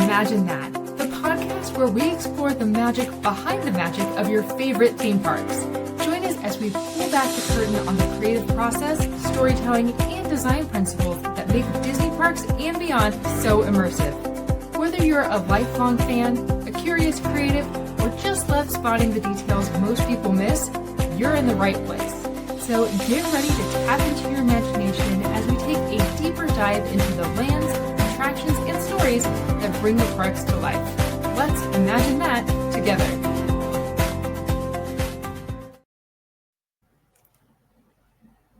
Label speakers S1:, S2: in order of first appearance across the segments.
S1: Imagine That, the podcast where we explore the magic behind the magic of your favorite theme parks. Join us as we pull back the curtain on the creative process, storytelling, and design principles that make Disney parks and beyond so immersive. Whether you're a lifelong fan, a curious creative, or just love spotting the details most people miss, you're in the right place. So get ready to tap into your imagination as we take a deeper dive into the lands, attractions, and stories that bring the parks to life. Let's imagine that together.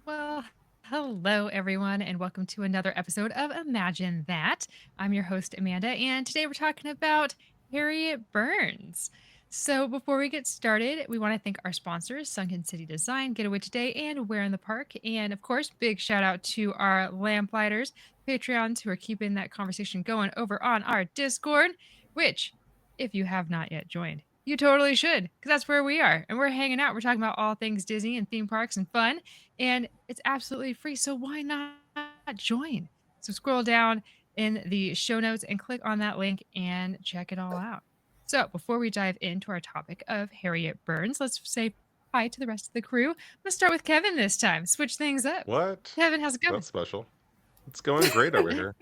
S1: Well, hello everyone, and welcome to another episode of Imagine That. I'm your host, Amanda, and today we're talking about Harriet Burns. So before we get started, we want to thank our sponsors, Sunken City Design, Getaway Today, and Where in the Park. And of course, big shout out to our Lamplighters, Patreons, who are keeping that conversation going over on our Discord, which, if you have not yet joined, you totally should, because that's where we are. And we're hanging out. We're talking about all things Disney and theme parks and fun. And it's absolutely free. So why not join? So scroll down in the show notes and click on that link and check it all out. So before we dive into our topic of Harriet Burns, let's say hi to the rest of the crew. Let's start with Kevin this time. Switch things up.
S2: What?
S1: Kevin, how's it going?
S2: That's special. It's going great over here.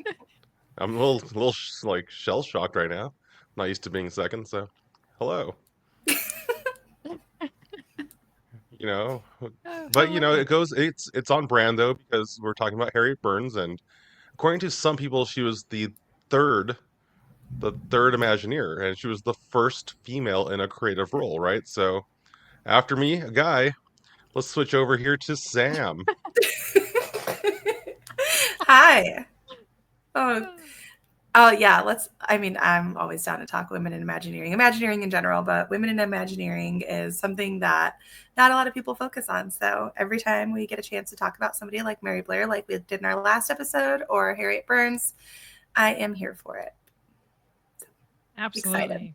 S2: I'm a little like shell shocked right now. Not used to being second, so hello. But it's on brand though, because we're talking about Harriet Burns, and according to some people, she was the third Imagineer, and she was the first female in a creative role, right? So after me, a guy, let's switch over here to Sam.
S3: Hi. Yeah, I'm always down to talk women in Imagineering in general, but women in Imagineering is something that not a lot of people focus on. So every time we get a chance to talk about somebody like Mary Blair, like we did in our last episode, or Harriet Burns, I am here for it.
S1: Absolutely.
S3: Excited.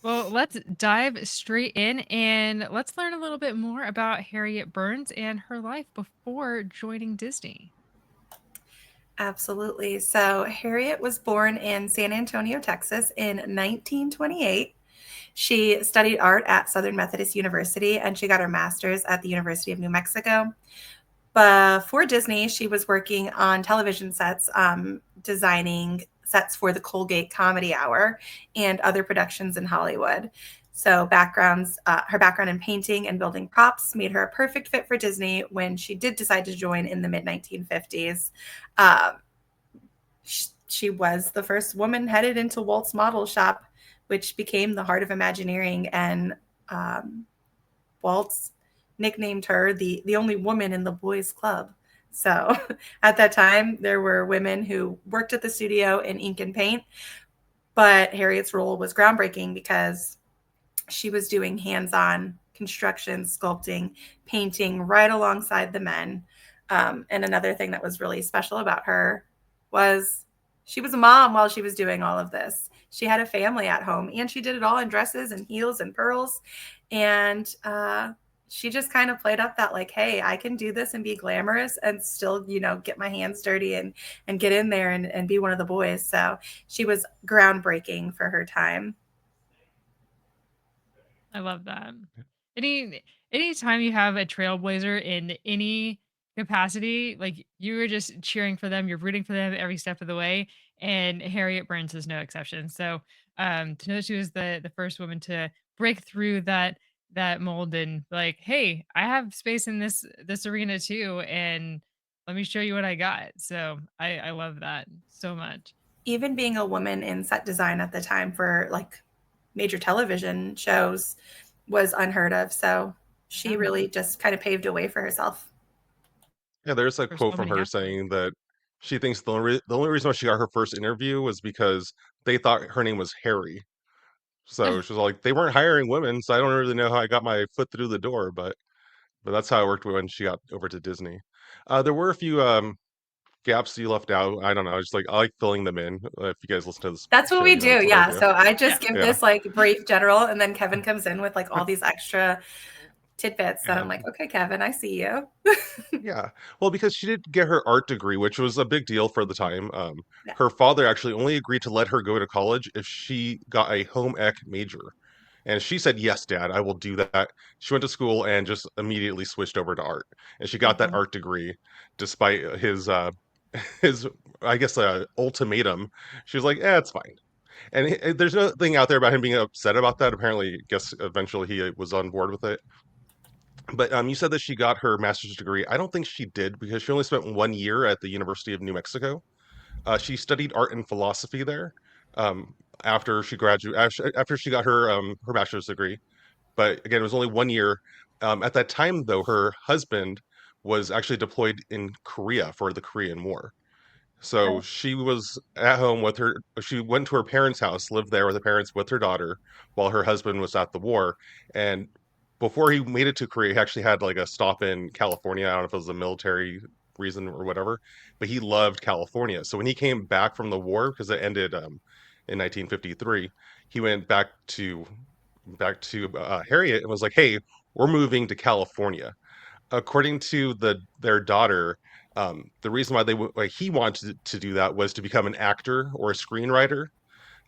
S1: Well, let's dive straight in and let's learn a little bit more about Harriet Burns and her life before joining Disney.
S3: Absolutely. So Harriet was born in San Antonio, Texas in 1928. She studied art at Southern Methodist University, and she got her master's at the University of New Mexico. Before Disney, she was working on television sets, designing sets for the Colgate Comedy Hour and other productions in Hollywood. So her background in painting and building props made her a perfect fit for Disney when she did decide to join in the mid-1950s. She was the first woman headed into Walt's model shop, which became the heart of Imagineering, and Walt's nicknamed her the only woman in the boys' club. So at that time, there were women who worked at the studio in ink and paint, but Harriet's role was groundbreaking because she was doing hands-on construction, sculpting, painting right alongside the men. And another thing that was really special about her was she was a mom while she was doing all of this. She had a family at home, and she did it all in dresses and heels and pearls. And she just kind of played up that like, hey, I can do this and be glamorous and still, get my hands dirty and get in there and be one of the boys. So she was groundbreaking for her time.
S1: I love that. Anytime you have a trailblazer in any capacity, like you were just cheering for them, you're rooting for them every step of the way. And Harriet Burns is no exception. So to know she was the first woman to break through that mold and like, hey, I have space in this arena too, and let me show you what I got. So I love that so much.
S3: Even being a woman in set design at the time for like major television shows was unheard of. So she really just kind of paved a way for herself.
S2: Yeah, there's a quote from her saying that she thinks the only reason why she got her first interview was because they thought her name was Harry. So she was like, they weren't hiring women, so I don't really know how I got my foot through the door, but that's how it worked when she got over to Disney. There were a few gaps you left out. I don't know. I like filling them in. If you guys listen to this,
S3: that's what we do. Yeah. So I just give this like brief general, and then Kevin comes in with like all these extra tidbits that
S2: Yeah.
S3: I'm like, okay, Kevin, I see you.
S2: Yeah. Well, because she did get her art degree, which was a big deal for the time.
S3: Yeah.
S2: Her father actually only agreed to let her go to college if she got a home ec major. And she said, "Yes, Dad, I will do that." She went to school and just immediately switched over to art. And she got that
S3: Mhm.
S2: art degree despite his I guess ultimatum. She was like, "Eh, it's fine." And there's nothing out there about him being upset about that. Apparently, I guess eventually he was on board with it. But you said that she got her master's degree. I don't think she did because she only spent 1 year at the University of New Mexico. She studied art and philosophy there um, after she graduated, after she got her bachelor's degree. But again, it was only 1 year. At that time, though, her husband was actually deployed in Korea for the Korean War. So
S3: Okay.
S2: she was at home with her. She went to her parents' house, lived there with the parents with her daughter, while her husband was at the war. And before he made it to Korea, he actually had like a stop in California. I don't know if it was a military reason or whatever, but he loved California. So when he came back from the war, because it ended in 1953, he went back to Harriet and was like, "Hey, we're moving to California." According to their daughter, the reason why he wanted to do that was to become an actor or a screenwriter.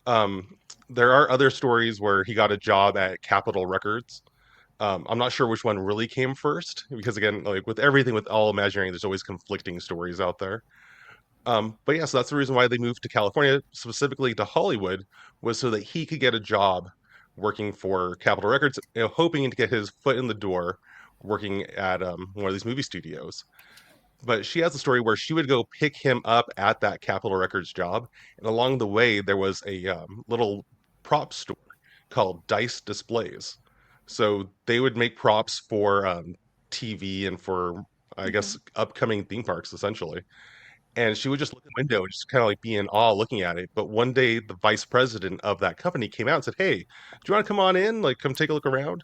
S2: Um, there are other stories where he got a job at Capitol Records. I'm not sure which one really came first because again, like with everything with all Imagineering, there's always conflicting stories out there. But yeah, so that's the reason why they moved to California, specifically to Hollywood, was so that he could get a job working for Capitol Records, hoping to get his foot in the door working at one of these movie studios. But she has a story where she would go pick him up at that Capitol Records job, and along the way there was a little prop store called Dice Displays. So they would make props for TV and for I guess
S3: Mhm.
S2: upcoming theme parks essentially, and she would just look in the window and just kind of like be in awe looking at it. But one day, the vice president of that company came out and said, "Hey, do you want to come on in? Like, come take a look around."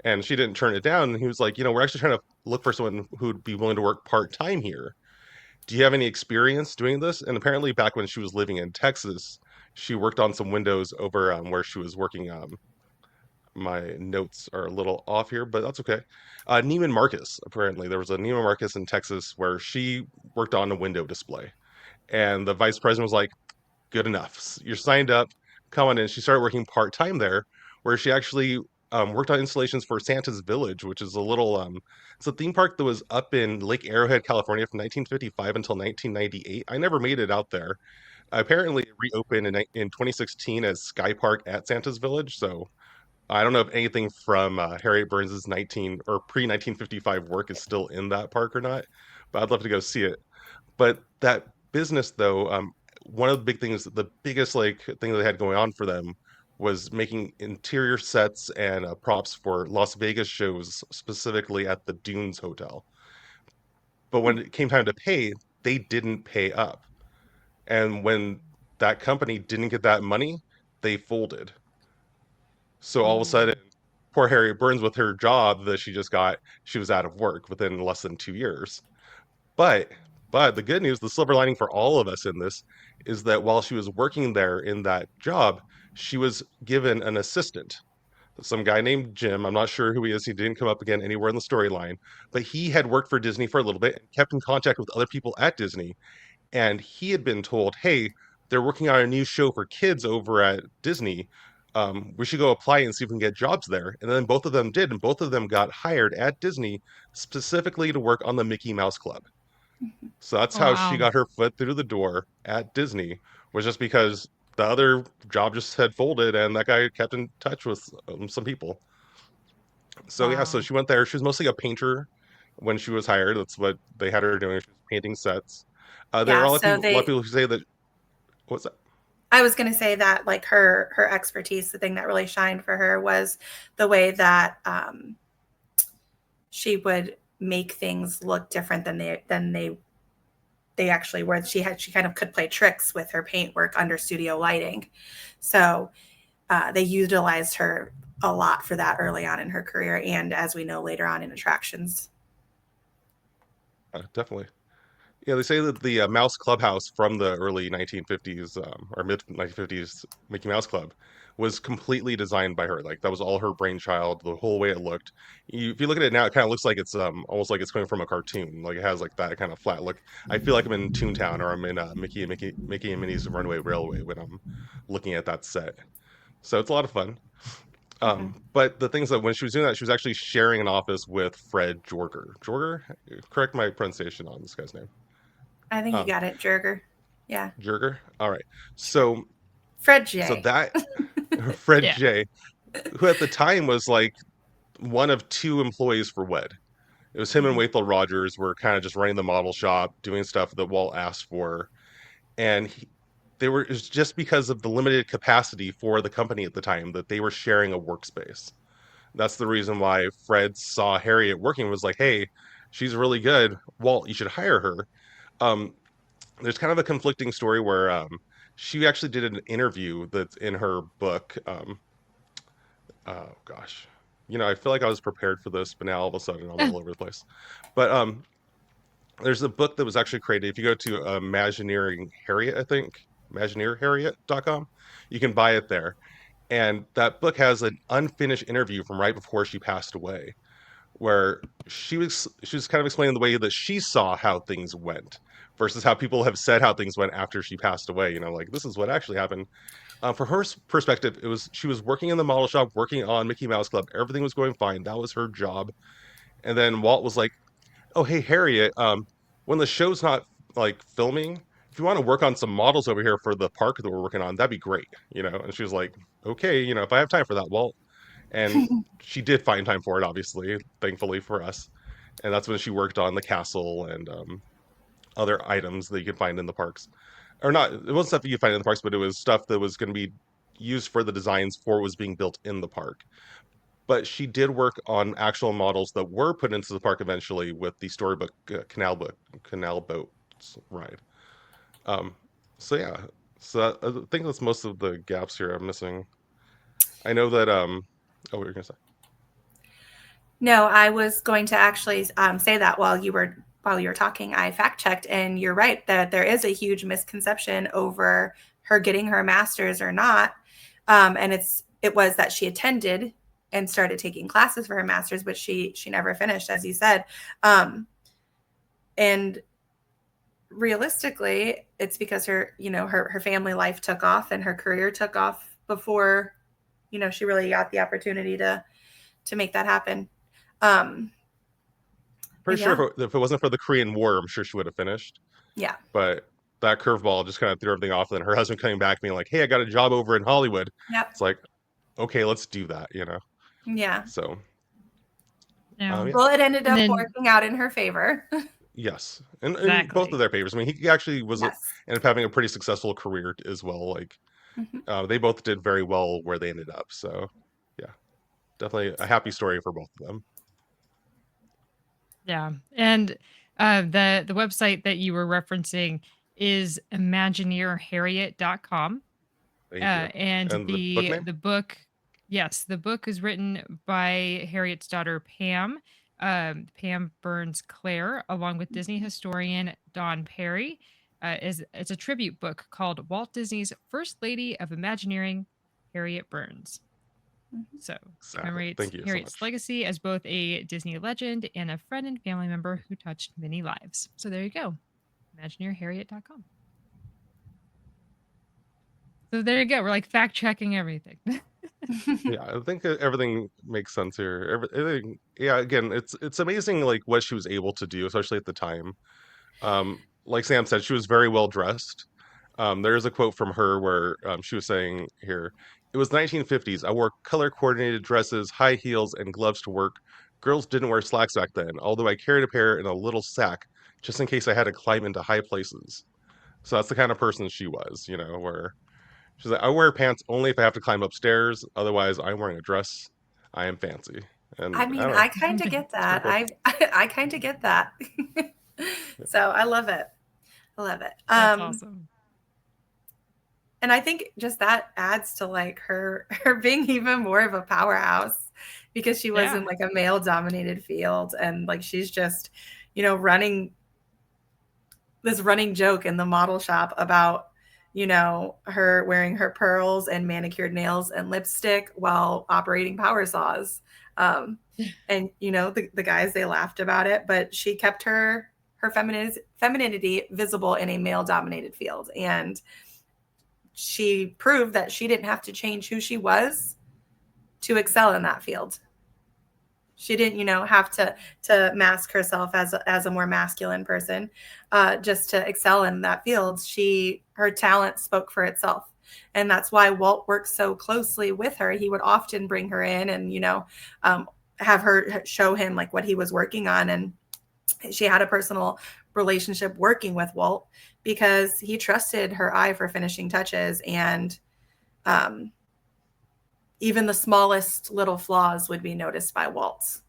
S2: And she didn't turn it down. And he was like, "We're actually trying to look for someone who'd be willing to work part time here. Do you have any experience doing this?" And apparently, back when she was living in Texas, she worked on some windows over where she was working. My notes are a little off here, but that's okay. Neiman Marcus, apparently. There was a Neiman Marcus in Texas where she worked on a window display. And the vice president was like, "Good enough. You're signed up. Come on in." She started working part time there, where she actually worked on installations for Santa's Village, which is it's a theme park that was up in Lake Arrowhead, California, from 1955 until 1998. I never made it out there. Apparently, it reopened in 2016 as Sky Park at Santa's Village. So I don't know if anything from Harriet Burns's 19 or pre 1955 work is still in that park or not, but I'd love to go see it. But that business though, one of the big things, the biggest like thing that they had going on for them was making interior sets and props for Las Vegas shows, specifically at the Dunes Hotel. But when it came time to pay, they didn't pay up. And when that company didn't get that money, they folded. So all of a
S3: Mm.
S2: sudden, poor Harriet Burns with her job that she just got, she was out of work within less than 2 years. But but the good news, the silver lining for all of us in this is that while she was working there in that job, she was given an assistant. Some guy named Jim. I'm not sure who he is. He didn't come up again anywhere in the storyline, but he had worked for Disney for a little bit and kept in contact with other people at Disney. And he had been told, "Hey, they're working on a new show for kids over at Disney. We should go apply and see if we can get jobs there." And then both of them did, and both of them got hired at Disney specifically to work on the Mickey Mouse Club. So that's how she
S1: Wow.
S2: got her foot through the door at Disney, was just because the other job just had folded and that guy kept in touch with some people. So yeah, so
S1: Wow.
S2: she went there. She was mostly a painter when she was hired. That's what they had her doing. She was painting sets. There are
S3: Yeah,
S2: a lot of people who say that. What's that?
S3: I was going to say that like her expertise, the thing that really shined for her was the way that she would make things look different than they actually were. She kind of could play tricks with her paint work under studio lighting. So they utilized her a lot for that early on in her career, and as we know later on in attractions.
S2: Definitely. Yeah, they say that the Mouse Clubhouse from the early 1950s or mid 1950s Mickey Mouse Club was completely designed by her. Like that was all her brainchild, the whole way it looked. If you look at it now, it kind of looks like it's almost like it's coming from a cartoon. Like it has like that kind of flat look. I feel like I'm in Toontown or I'm in Mickey and Minnie's Runaway Railway when I'm looking at that set. So it's a lot of fun.
S3: Mhm.
S2: But the things that when she was doing that, she was actually sharing an office with Fred Jorger. Jorger, correct my pronunciation on this guy's name.
S3: I think you
S2: Um,
S3: got it, Jurger. Yeah.
S2: Jorger. All right.
S3: Sure.
S2: So
S3: Fred
S2: so
S3: J.
S2: that Fred
S1: Yeah.
S2: J, who at the time was like one of two employees for WED. It was him and
S3: Mhm.
S2: Waithel Rogers were kind of just running the model shop, doing stuff that Walt asked for, and they were. It was just because of the limited capacity for the company at the time that they were sharing a workspace. That's the reason why Fred saw Harriet working and was like, "Hey, she's really good. Walt, you should hire her." Um, there's kind of a conflicting story where she actually did an interview that's in her book. Oh gosh, I feel like I was prepared for this, but now all of a sudden I'm all over the place. But there's a book that was actually created. If you go to Imagineering Harriet, I think imagineerharriet.com, you can buy it there. And that book has an unfinished interview from right before she passed away, where she was kind of explaining the way that she saw how things went versus how people have said how things went after she passed away. Like this is what actually happened. From her perspective, it was she was working in the model shop, working on Mickey Mouse Club. Everything was going fine. That was her job. And then Walt was like, "Oh, hey Harriet, when the show's not like filming, if you want to work on some models over here for the park that we're working on, that'd be great." And she was like, "Okay, if I have time for that, Walt." And she did find time for it, obviously, thankfully for us. And that's when she worked on the castle and other items that you could find in the parks. Or not, it wasn't stuff you could find in the parks, but it was stuff that was going to be used for the designs for what was being built in the park. But she did work on actual models that were put into the park eventually with the storybook canal boats ride. Um, so yeah, so I think that's most of the gaps here I'm missing. I know that oh, what were you gonna say?
S3: No, I was going to actually say that while you were talking, I fact checked, and you're right that there is a huge misconception over her getting her master's or not, and it was that she attended and started taking classes for her master's, but she never finished, as you said, and realistically, it's because her family life took off and her career took off before she really got the opportunity to make that happen. Um, but
S2: Pretty sure
S3: yeah,
S2: if it wasn't for the Korean War, I'm sure she would have finished.
S3: yeah,
S2: But that curveball just kind of threw everything off. And then her husband coming back being like, "Hey, I got a job over in Hollywood."
S3: yep,
S2: It's like, okay, let's do that.
S3: yeah.
S2: So,
S1: Yeah.
S2: yeah,
S3: Well, it ended
S1: And
S3: up
S1: then
S3: working out in her favor.
S2: yes, and both of
S1: exactly.
S2: their favors. I mean, he actually
S3: Yes.
S2: ended up having a pretty successful career as well. Like,
S3: Mhm.
S2: they both did very well where they ended up. So, yeah, definitely a happy story for both of them.
S1: Yeah. And the website that you were referencing is imagineerharriet.com.
S2: Thank you.
S1: And
S2: And the book
S1: the
S2: name?
S1: book, yes, the book is written by Harriet's daughter Pam, Pam Burns Clare, along with Disney historian Don Perry. Is It's a tribute book called Walt Disney's First Lady of Imagineering, Harriet Burns.
S3: Mhm.
S1: So
S2: Exactly.
S1: commemorates
S2: Thank you so
S1: Harriet's
S2: much.
S1: legacy as both a Disney legend and a friend and family member who touched many lives. So there you go, imagineerharriet.com. So there you go. We're like fact checking everything.
S2: Yeah, I think everything makes sense here. Everything, yeah. Again, it's amazing like what she was able to do, especially at the time. Like Sam said, she was very well dressed. There is a quote from her where she was saying here, "It was 1950s. I wore color coordinated dresses, high heels, and gloves to work. Girls didn't wear slacks back then, although I carried a pair in a little sack just in case I had to climb into high places." So that's the kind of person she was, where she's like, "I wear pants only if I have to climb upstairs. Otherwise, I'm wearing a dress. I am fancy."
S3: I
S2: And I
S3: mean,
S2: don't know.
S3: I kind of get
S2: It's pretty
S3: that.
S2: cool.
S3: I kind of get that.
S2: Yeah.
S3: So I love it. I love it.
S1: That's awesome.
S3: And I think just that adds to like her being even more of a powerhouse because she was in
S1: Yeah.
S3: like a male dominated field, and like she's just running this running joke in the model shop about her wearing her pearls and manicured nails and lipstick while operating power saws. And the guys, they laughed about it, but she kept her femininity visible in a male dominated field, and she proved that she didn't have to change who she was to excel in that field. She didn't, have to mask herself as a more masculine person just to excel in that field. Her talent spoke for itself. And that's why Walt worked so closely with her. He would often bring her in and, have her show him like what he was working on. And she had a personal relationship working with Walt because he trusted her eye for finishing touches. And even the smallest little flaws would be noticed by Walt.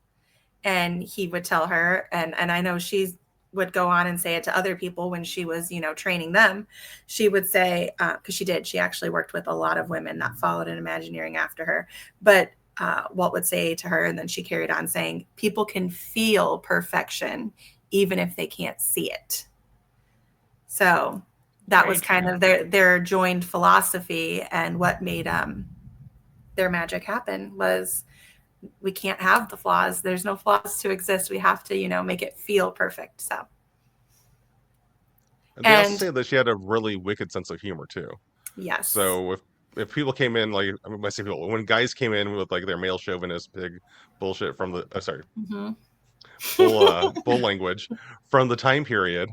S3: And he would tell her, and I know she would go on and say it to other people when she was, training them. She would say, because she actually worked with a lot of women that followed in Imagineering after her. But Walt would say to her, and then she carried on saying, people can feel perfection even if they can't see it. So that was kind of their joined philosophy, and what made their magic happen was we can't have the flaws. There's no flaws to exist. We have to, make it feel perfect. So.
S2: And they also say that she had a really wicked sense of humor too.
S3: Yes.
S2: So if people came in, like, I say people, when guys came in with like their male chauvinist big bullshit from the bull language from the time period,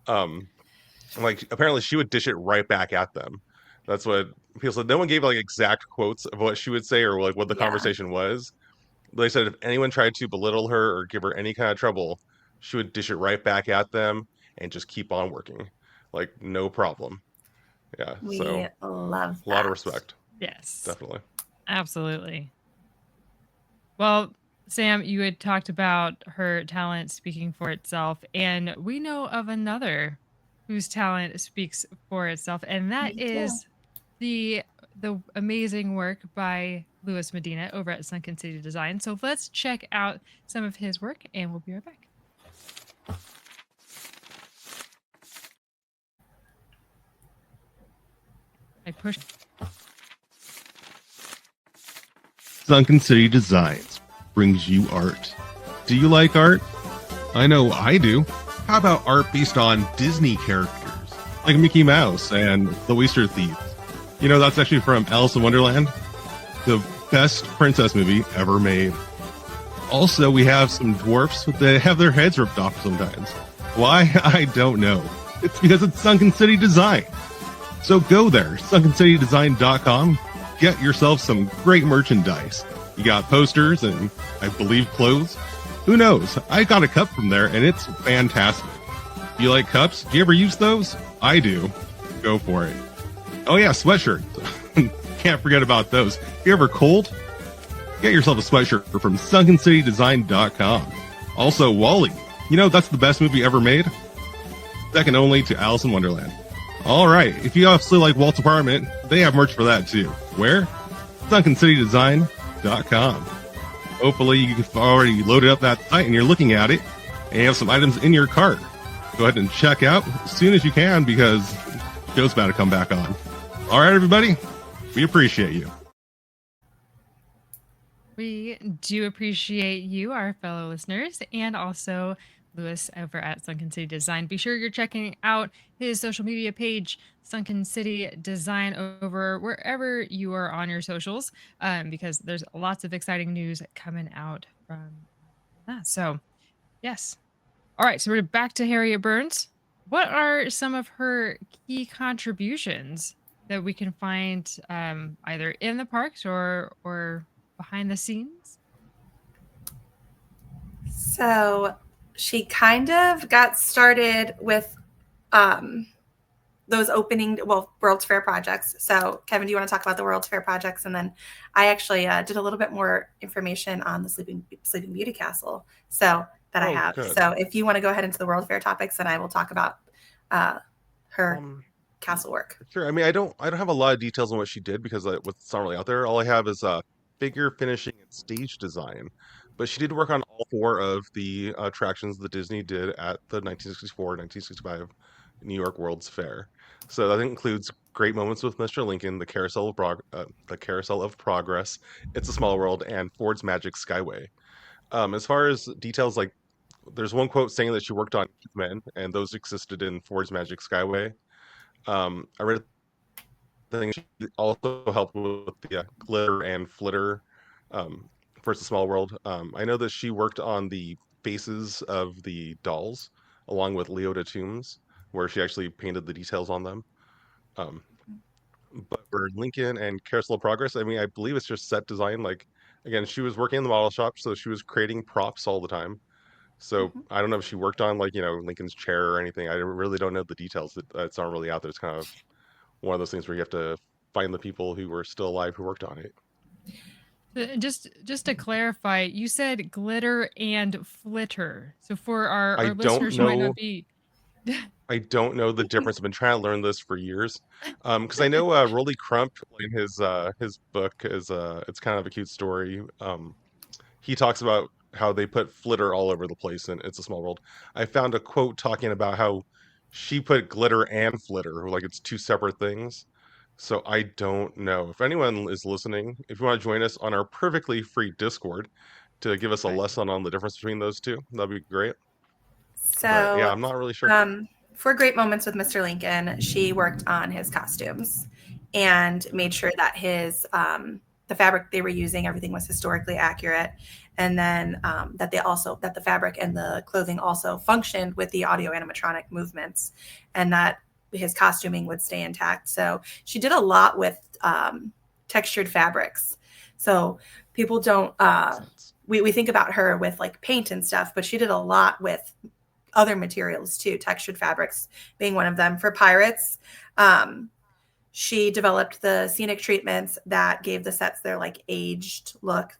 S2: like apparently she would dish it right back at them. That's what people said. No one gave like exact quotes of what she would say or like what the conversation was. They said if anyone tried to belittle her or give her any kind of trouble, she would dish it right back at them and just keep on working. Like, no problem. Yeah.
S3: We love that.
S2: A lot of respect.
S1: Yes.
S2: Definitely.
S1: Absolutely. Well, Sam, you had talked about her talent speaking for itself, and we know of another whose talent speaks for itself, and that is the amazing work by Louis Medina over at Sunken City Designs. So let's check out some of his work, and we'll be right back. I pushed.
S4: Sunken City Designs brings you art. Do you like art? I know I do. How about art based on Disney characters, like Mickey Mouse and the Oyster Thieves? You know, that's actually from Alice in Wonderland, the best princess movie ever made. Also, we have some dwarfs that have their heads ripped off sometimes. Why? I don't know. It's because it's Sunken City Design. So go there, sunkencitydesign.com. Get yourself some great merchandise. You got posters and, I believe, clothes. Who knows? I got a cup from there, and it's fantastic. Do you like cups? Do you ever use those? I do. Go for it. Oh yeah, sweatshirts. Can't forget about those. If you're ever cold, get yourself a sweatshirt from sunkencitydesign.com. Also, WALL-E. You know, that's the best movie ever made. Second only to Alice in Wonderland. All right, if you also like Walt's apartment, they have merch for that too. Where? sunkencitydesign.com. Hopefully you've already loaded up that site and you're looking at it and you have some items in your cart. Go ahead and check out as soon as you can because the show's about to come back on. All right, everybody, we appreciate you.
S1: We do appreciate you, our fellow listeners, and also Louis over at Sunken City Design. Be sure you're checking out his social media page, Sunken City Design, over wherever you are on your socials, because there's lots of exciting news coming out from that. So, yes. All right, so we're back to Harriet Burns. What are some of her key contributions that we can find either in the parks or behind the scenes?
S3: So she kind of got started with those World's Fair projects. So Kevin, do you want to talk about the World's Fair projects? And then I actually did a little bit more information on the Sleeping Beauty Castle. So that I have. Good. So if you want to go ahead into the World Fair topics, then I will talk about her castle work.
S2: Sure. I mean, I don't have a lot of details on what she did because it's not really out there. All I have is figure finishing and stage design. But she did work on all four of the attractions that Disney did at the 1964-1965 New York World's Fair. So that includes Great Moments with Mr. Lincoln, The Carousel of Progress, It's a Small World, and Ford's Magic Skyway. As far as details, like there's one quote saying that she worked on Men, and those existed in Ford's Magic Skyway. I read thing. She also helped with the glitter and flitter for It's a Small World. I know that she worked on the faces of the dolls along with Leota Toombs, where she actually painted the details on them. Um, but for Lincoln and Carousel of Progress, I mean, I believe it's just set design. Like, again, she was working in the model shop, so she was creating props all the time. So I don't know if she worked on like Lincoln's chair or anything. I really don't know the details. That's not really out there. It's kind of one of those things where you have to find the people who were still alive who worked on it.
S1: Just to clarify, you said glitter and flitter. So for
S2: I
S1: our
S2: don't
S1: listeners who might not
S2: know.
S1: be
S2: I don't know the difference. I've been trying to learn this for years. Because I know Rolly Crump in his book is it's kind of a cute story. He talks about how they put flitter all over the place in It's a Small World. I found a quote talking about how she put glitter and flitter, like it's two separate things. So I don't know. If anyone is listening, if you want to join us on our perfectly free Discord to give us a
S1: right.
S2: lesson on the difference between those two, that'd be great. But yeah,
S3: So,
S2: I'm not really sure.
S3: For Great Moments with Mr. Lincoln, she worked on his costumes and made sure that his the fabric they were using, everything was historically accurate, and then that the fabric and the clothing also functioned with the audio animatronic movements, and that his costuming would stay intact. So she did a lot with textured fabrics. So people don't we think about her with like paint and stuff, but she did a lot with other materials too, textured fabrics being one of them. For pirates, she developed the scenic treatments that gave the sets their like aged look,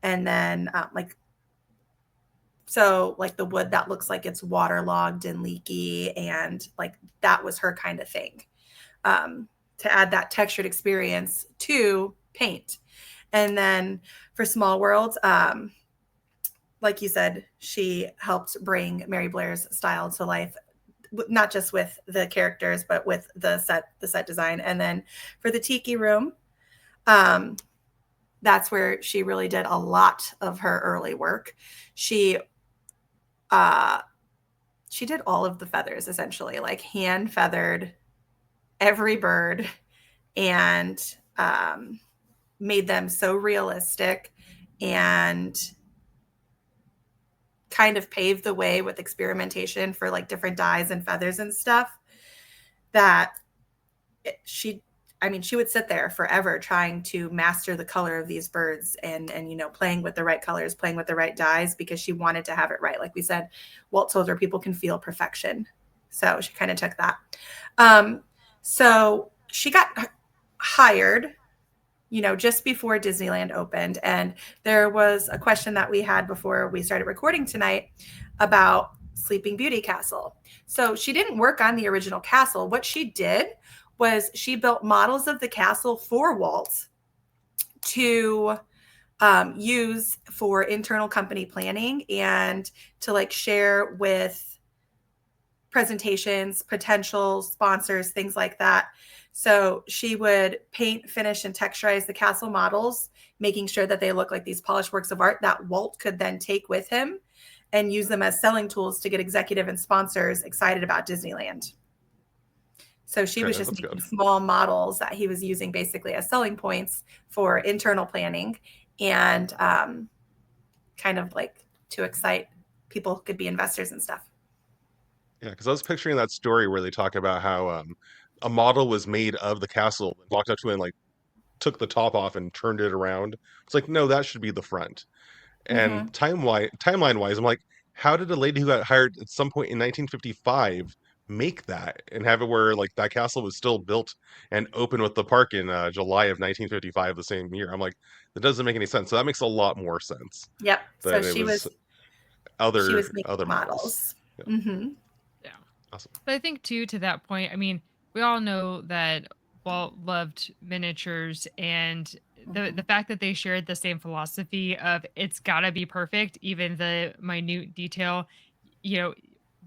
S3: and then like the wood that looks like it's waterlogged and leaky, and like that was her kind of thing, to add that textured experience to paint. And then for Small World, like you said, she helped bring Mary Blair's style to life, not just with the characters, but with the set design. And then for the Tiki Room, that's where she really did a lot of her early work. She did all of the feathers, essentially, like hand feathered every bird, and made them so realistic, and kind of paved the way with experimentation for like different dyes and feathers and stuff, that she would sit there forever trying to master the color of these birds, and playing with the right colors, playing with the right dyes, because she wanted to have it right. Like we said, Walt told her people can feel perfection. So she kind of took that. So she got hired just before Disneyland opened. And there was a question that we had before we started recording tonight about Sleeping Beauty Castle. So she didn't work on the original castle. What she did was she built models of the castle for Walt to use for internal company planning, and to like share with presentations, potential sponsors, things like that. So she would paint, finish, and texturize the castle models, making sure that they look like these polished works of art that Walt could then take with him and use them as selling tools to get executive and sponsors excited about Disneyland. So she was just making small models that he was using basically as selling points for internal planning, and kind of like to excite people who could be investors and stuff.
S2: Yeah, because I was picturing that story where they talk about how a model was made of the castle, walked up to it and like took the top off and turned it around. It's like, no, that should be the front. And timeline wise, I'm like, how did a lady who got hired at some point in 1955 make that and have it where like that castle was still built and open with the park in July of 1955, the same year? I'm like, that doesn't make any sense. So that makes a lot more sense.
S3: Yep. So
S2: That
S3: she was making
S2: other
S3: models.
S2: Yeah.
S3: Mm-hmm.
S1: Yeah.
S2: Awesome.
S1: But I think too, to that point, I mean, we all know that Walt loved miniatures, and the fact that they shared the same philosophy of it's gotta be perfect, even the minute detail,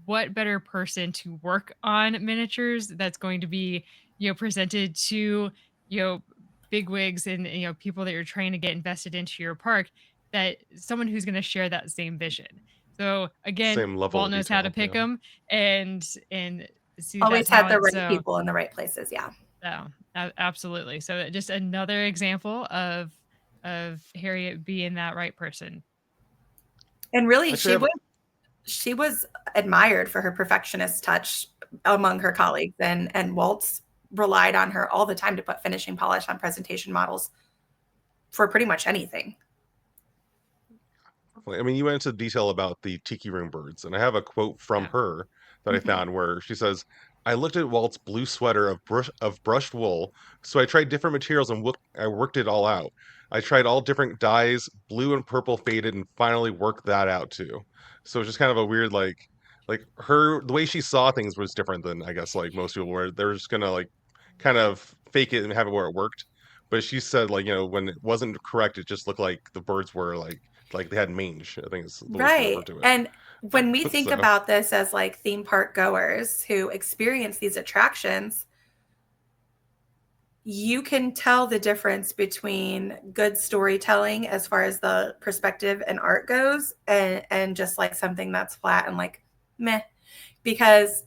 S1: what better person to work on miniatures that's going to be presented to, bigwigs and, people that you're trying to get invested into your park, that someone who's going to share that same vision. So again,
S2: Same level
S1: Walt
S2: of
S1: knows how to
S2: detail.
S1: pick
S2: Yeah.
S1: them and see that
S3: Always had the
S1: talent.
S3: right
S1: So,
S3: people in the right places. Yeah.
S1: absolutely. So just another example of Harriet being that right person.
S3: And really,
S2: Actually,
S3: she was admired for her perfectionist touch among her colleagues, and Waltz relied on her all the time to put finishing polish on presentation models for pretty much anything.
S2: I mean, you went into detail about the tiki room birds, and I have a quote from
S1: Yeah.
S2: her that I found where she says, "I looked at Walt's blue sweater of brushed wool, so I tried different materials and I worked it all out. I tried all different dyes, blue and purple faded, and finally worked that out too." So it's just kind of a weird like her the way she saw things was different than I guess like most people where they're just gonna like kind of fake it and have it where it worked. But she said like when it wasn't correct, it just looked like the birds were like they had mange. I think is the way she referred
S3: Right.
S2: to it.
S3: And when we think
S2: So
S3: about this as like theme park goers who experience these attractions, you can tell the difference between good storytelling as far as the perspective and art goes, and just like something that's flat and like meh, because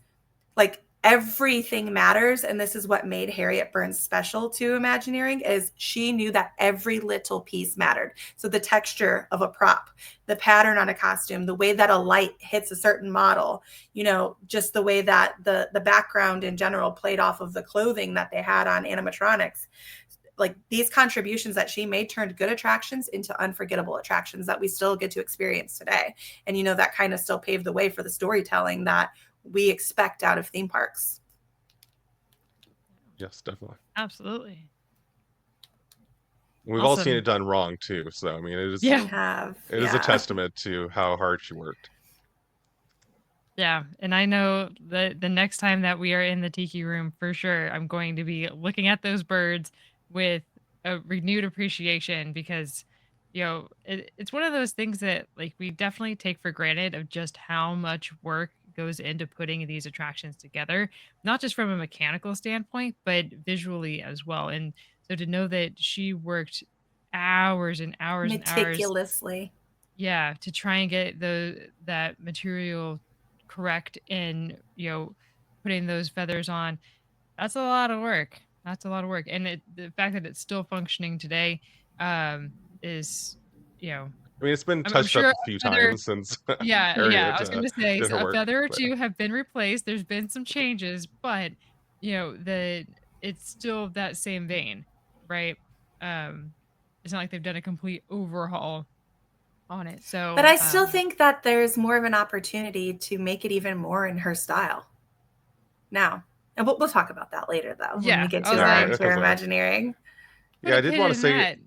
S3: like everything matters. And this is what made Harriet Burns special to Imagineering, is she knew that every little piece mattered. So the texture of a prop, the pattern on a costume, the way that a light hits a certain model, just the way that the background in general played off of the clothing that they had on animatronics. Like these contributions that she made turned good attractions into unforgettable attractions that we still get to experience today. And that kind of still paved the way for the storytelling that we expect out of theme parks.
S2: yes, definitely.
S1: Absolutely.
S2: We've all seen
S1: Awesome.
S2: it done wrong too. So I mean, it is
S1: Yeah.
S2: it is a testament to how hard she worked.
S1: Yeah, and I know that the next time that we are in the tiki room, for sure, I'm going to be looking at those birds with a renewed appreciation because, it's one of those things that like we definitely take for granted of just how much work goes into putting these attractions together, not just from a mechanical standpoint, but visually as well. And so to know that she worked hours and hours and hours,
S3: Meticulously.
S1: yeah, to try and get that material correct and, putting those feathers on, that's a lot of work. That's a lot of work. And the fact that it's still functioning today, is, you know,
S2: I mean, it's been
S1: I'm
S2: touched up
S1: sure
S2: a few
S1: a feather.
S2: times since
S1: Yeah, I
S2: Harriet
S1: was gonna say,
S2: did her
S1: so a
S2: work.
S1: feather or
S2: But
S1: two have been replaced. There's been some changes, but, it's still that same vein, right? Um, it's not like they've done a complete overhaul on it.
S3: But
S1: So,
S3: I still think that there's more of an opportunity to make it even more in her style now. And we'll talk about that later, though, when we
S1: yeah,
S3: get
S1: I
S3: to
S1: was
S3: our,
S1: like,
S2: yeah,
S3: to our
S2: because
S3: Imagineering.
S2: yeah,
S1: put a
S2: I did
S1: pin
S2: want to
S1: in
S2: say
S1: that.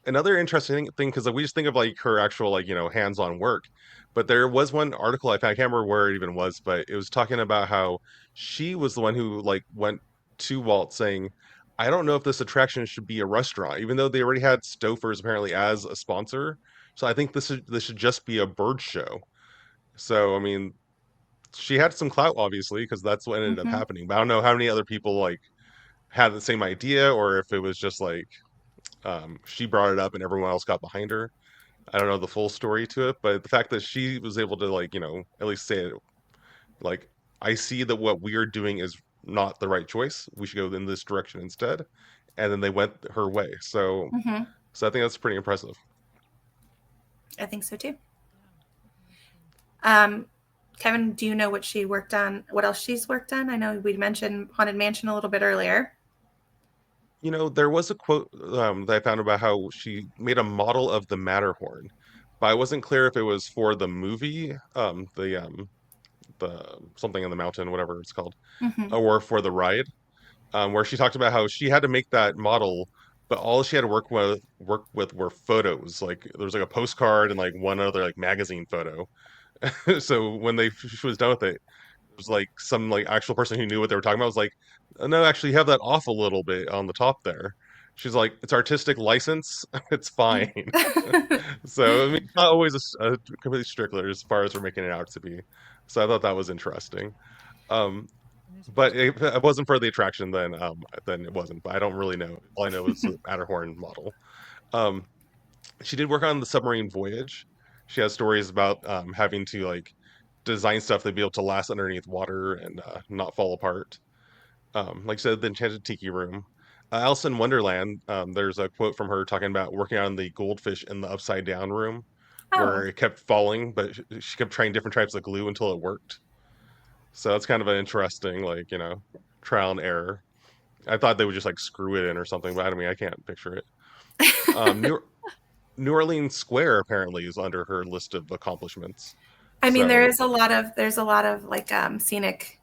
S2: another interesting thing because we just think of like her actual like hands-on work, but there was one article I found, I can't remember where it even was, but it was talking about how she was the one who like went to Walt saying, I don't know if this attraction should be a restaurant, even though they already had Stouffer's apparently as a sponsor. So I think this should just be a bird show. So I mean, she had some clout obviously because that's what ended up
S3: Mm-hmm.
S2: happening. But I don't know how many other people like had the same idea or if it was just like she brought it up and everyone else got behind her. I don't know the full story to it, but the fact that she was able to like, at least say it like, I see that what we're doing is not the right choice. We should go in this direction instead. And then they went her way.
S3: Mm-hmm.
S2: So I think that's pretty impressive.
S3: I think so too.
S1: Yeah.
S3: Kevin, do you know what she worked on? What else she's worked on? I know we mentioned Haunted Mansion a little bit earlier.
S2: There was a quote that I found about how she made a model of the Matterhorn, but I wasn't clear if it was for the movie, the something in the mountain, whatever it's called,
S3: Mm-hmm.
S2: or for the ride. Where she talked about how she had to make that model, but all she had to work with were photos. Like there was like a postcard and like one other like magazine photo. So when she was done with it, it was like some like actual person who knew what they were talking about was like, no, actually you have that off a little bit on the top there. She's like, it's artistic license, it's fine. So I mean, it's not always a complete stickler as far as we're making it out to be. So I thought that was interesting. Um, But if it wasn't for the attraction, then it wasn't. But I don't really know. All I know is the Matterhorn model. Um, she did work on the submarine voyage. She has stories about having to like design stuff to be able to last underneath water and not fall apart. Like I said, the Enchanted Tiki Room. Alice in Wonderland, there's a quote from her talking about working on the goldfish in the upside down room
S3: Oh,
S2: where it kept falling, but she kept trying different types of glue until it worked. So that's kind of an interesting, like, trial and error. I thought they would just like screw it in or something, but I mean, I can't picture it. New Orleans Square apparently is under her list of accomplishments.
S3: I mean,
S2: So
S3: there's a lot of like scenic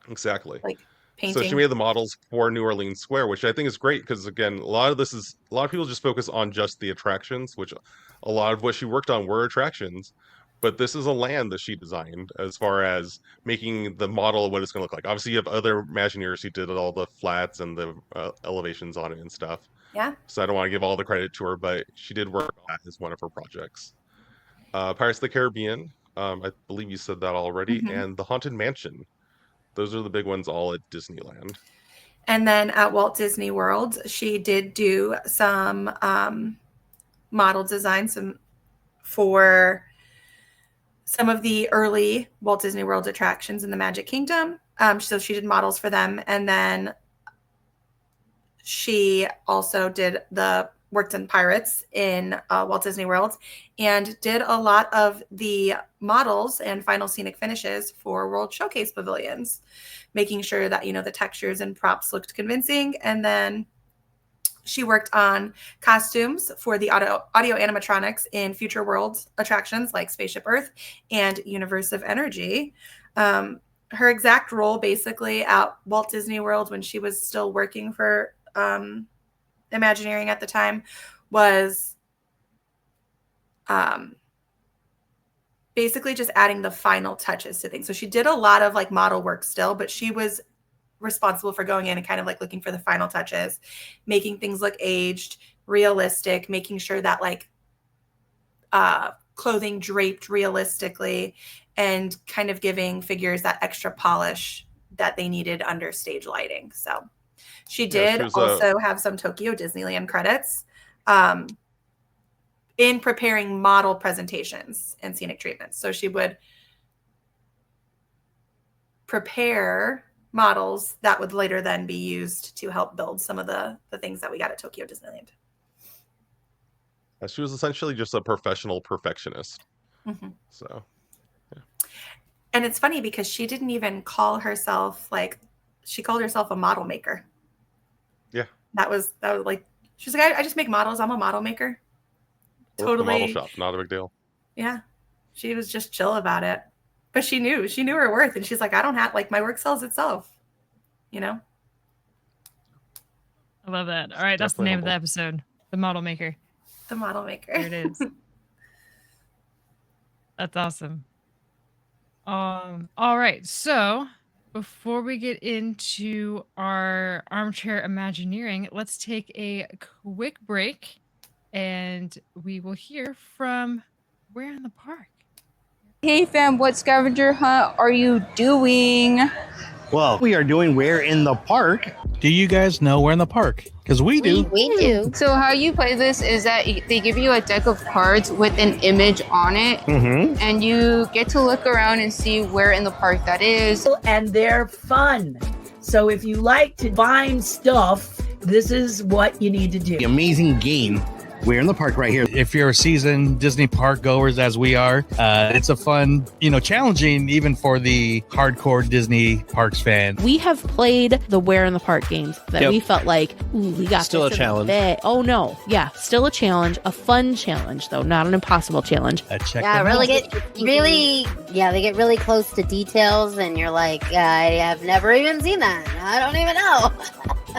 S2: exactly.
S3: like
S2: So she
S3: painting.
S2: made the models for New Orleans Square, which I think is great because again, a lot of people just focus on just the attractions, which a lot of what she worked on were attractions. But this is a land that she designed as far as making the model of what it's going to look like. Obviously, you have other Imagineers who did all the flats and the elevations on it and stuff.
S3: Yeah.
S2: So I don't want to give all the credit to her, but she did work on that as one of her projects. Pirates of the Caribbean, I believe you said that already,
S3: Mhm.
S2: and the Haunted Mansion. Those are the big ones all at Disneyland.
S3: And then at Walt Disney World, she did do some model designs for some of the early Walt Disney World attractions in the Magic Kingdom. So she did models for them. And then she also worked in Pirates in Walt Disney World and did a lot of the models and final scenic finishes for World Showcase pavilions, making sure that, the textures and props looked convincing. And then she worked on costumes for the audio animatronics in future world attractions like Spaceship Earth and Universe of Energy. Her exact role basically at Walt Disney World when she was still working for Imagineering at the time was basically just adding the final touches to things. So she did a lot of like model work still, but she was responsible for going in and kind of like looking for the final touches, making things look aged, realistic, making sure that like clothing draped realistically and kind of giving figures that extra polish that they needed under stage lighting. So she did also have some Tokyo Disneyland credits in preparing model presentations and scenic treatments. So she would prepare models that would later then be used to help build some of the things that we got at Tokyo Disneyland.
S2: She was essentially just a professional perfectionist.
S3: Mm-hmm.
S2: So, yeah.
S3: And it's funny because she didn't even call herself she called herself a model maker.
S2: Yeah.
S3: That was like, she's like, I just make models. I'm a model maker. Totally.
S2: Model shop, not a big deal.
S3: Yeah. She was just chill about it. But she knew her worth. And she's like, I don't have, like, my work sells itself.
S1: I love that. All right. That's the name of the episode. The Model Maker.
S3: The Model Maker.
S1: There it is. That's awesome. All right. So before we get into our armchair Imagineering, let's take a quick break and we will hear from Where in the Park.
S5: Hey fam, what scavenger hunt are you doing?
S6: Well, we are doing Where in the Park.
S7: Do you guys know Where in the Park? Because we do.
S8: We do.
S5: So how you play this is that they give you a deck of cards with an image on it, and you get to look around and see where in the park that is.
S9: And they're fun. So if you like to find stuff, this is what you need to do.
S6: The amazing game. We're in the park right here.
S7: If you're a seasoned Disney park goers as we are, it's a fun, challenging even for the hardcore Disney parks fan.
S8: We have played the Where in the Park games that we felt like, ooh, we got
S6: still
S8: this
S6: a challenge.
S8: Oh no, yeah, still a challenge, a fun challenge though, not an impossible challenge.
S7: Check
S10: Yeah,
S7: them out.
S10: they get really close to details, and you're like, I have never even seen that. I don't even know.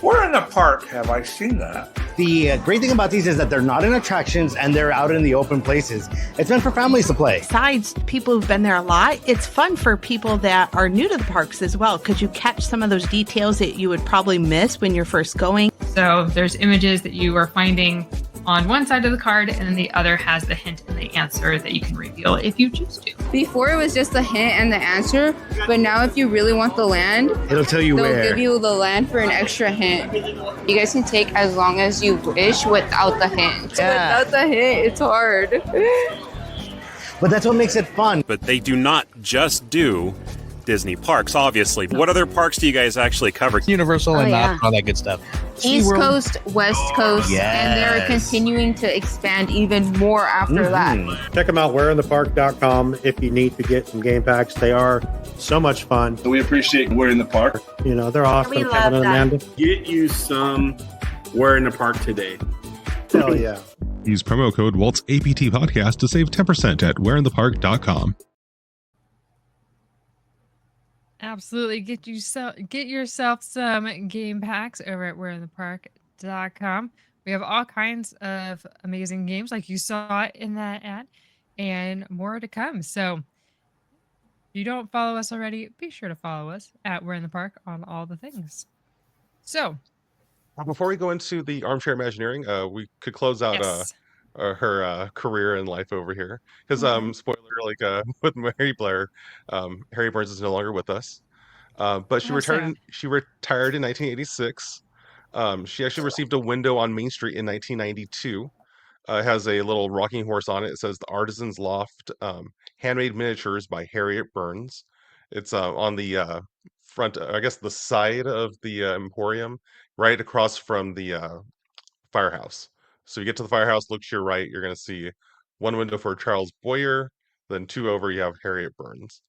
S11: Where in the park have I seen that?
S6: The great thing about these is that they're not in attractions and they're out in the open places. It's meant for families to play.
S12: Besides people who've been there a lot, it's fun for people that are new to the parks as well, because you catch some of those details that you would probably miss when you're first going.
S1: So there's images that you are finding on one side of the card, and then the other has the hint and the answer that you can reveal if you choose to.
S5: Before it was just the hint and the answer, but now if you really want the land,
S6: It'll tell you
S5: they'll
S6: where.
S5: give you the land for an extra hint. You guys can take as long as you wish without the hint.
S6: Yeah.
S5: Without the hint, it's hard.
S6: But that's what makes it fun.
S13: But they do not just do Disney parks, obviously. What other parks do you guys actually cover?
S7: Universal and all that good stuff.
S5: East Coast, West Coast, and they're continuing to expand even more after that.
S14: Check them out, we'reinthepark.com if you need to get some game packs. They are so much fun.
S15: We appreciate We're in the Park.
S14: You know, they're awesome.
S15: We love
S14: Kevin and
S15: that.
S14: Amanda.
S15: Get you some We're in the Park today.
S14: Hell yeah.
S4: Use promo code Walt's APT Podcast to save 10% at we'reinthepark.com.
S1: Absolutely. Get yourself some game packs over at we'reinthepark.com. We have all kinds of amazing games like you saw in that ad and more to come. So if you don't follow us already, be sure to follow us at We're in the Park on all the things. So
S2: before we go into the armchair Imagineering, we could close out her career and life over here because spoiler, like with Mary Blair, Harriet Burns is no longer with us, but she retired. She retired in 1986. She actually received a window on Main Street in 1992. It has a little rocking horse on it. It says the Artisan's Loft, handmade miniatures by Harriet Burns. It's on the front, I guess the side of the Emporium, right across from the firehouse. So you get to the firehouse, look to your right, you're going to see one window for Charles Boyer, then two over, you have Harriet Burns.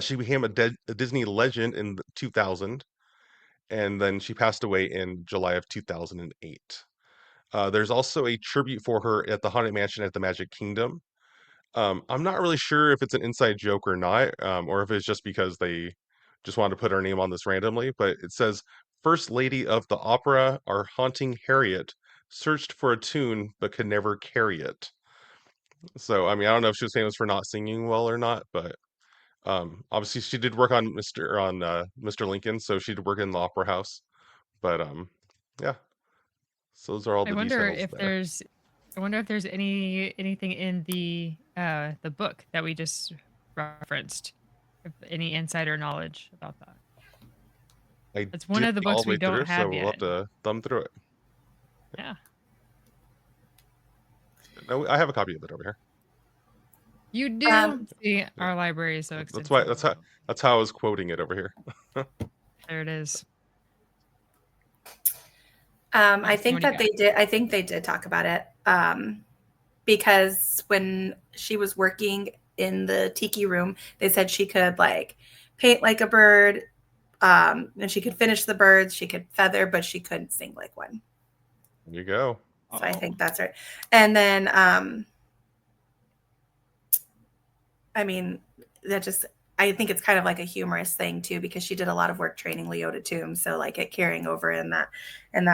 S2: She became a Disney legend in 2000, and then she passed away in July of 2008. There's also a tribute for her at the Haunted Mansion at the Magic Kingdom. I'm not really sure if it's an inside joke or not, or if it's just because they just wanted to put her name on this randomly, but it says, First Lady of the Opera, our haunting Harriet, searched for a tune but could never carry it. So, I mean, I don't know if she was famous for not singing well or not, but obviously she did work on Mr. Lincoln, so she did work in the Opera House. But yeah. So those are all the details
S1: I wonder if there's anything in the book that we just referenced. If any insider knowledge about that. It's one of the books we don't have yet.
S2: So we'll have to thumb through it.
S1: Yeah.
S2: No, I have a copy of it over here.
S1: You do. See, our library is so extensive.
S2: That's how I was quoting it over here.
S1: There it is.
S3: I think they did talk about it. Because when she was working in the tiki room, they said she could like paint like a bird, and she could finish the birds, she could feather, but she couldn't sing like one.
S2: There you go.
S3: So I think that's right. And then I mean, I think it's kind of like a humorous thing too, because she did a lot of work training Leota Tomb, so like it carrying over in that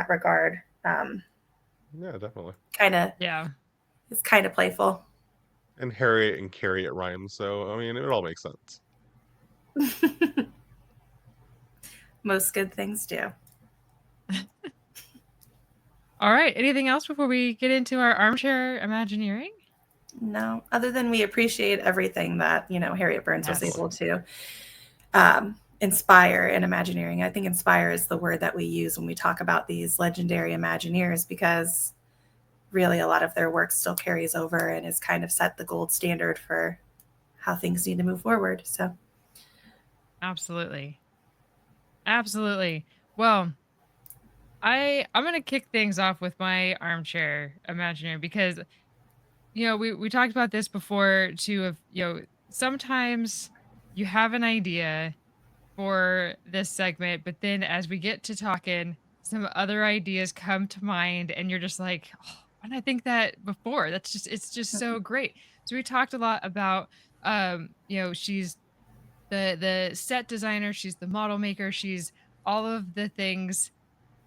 S3: regard.
S2: Yeah, definitely.
S3: It's kind of playful.
S2: And Harriet and Carrie it rhymes, so I mean it all makes sense.
S3: Most good things do.
S1: All right. Anything else before we get into our armchair Imagineering?
S3: No, other than we appreciate everything that, Harriet Burns was able to inspire in Imagineering. I think inspire is the word that we use when we talk about these legendary Imagineers, because really a lot of their work still carries over and has kind of set the gold standard for how things need to move forward. So
S1: absolutely. Well, I'm going to kick things off with my armchair Imagineer because we talked about this before too, of sometimes you have an idea for this segment, but then as we get to talking, some other ideas come to mind and you're just like, oh, why didn't I think that before? It's just so great. So we talked a lot about she's the set designer, she's the model maker, she's all of the things.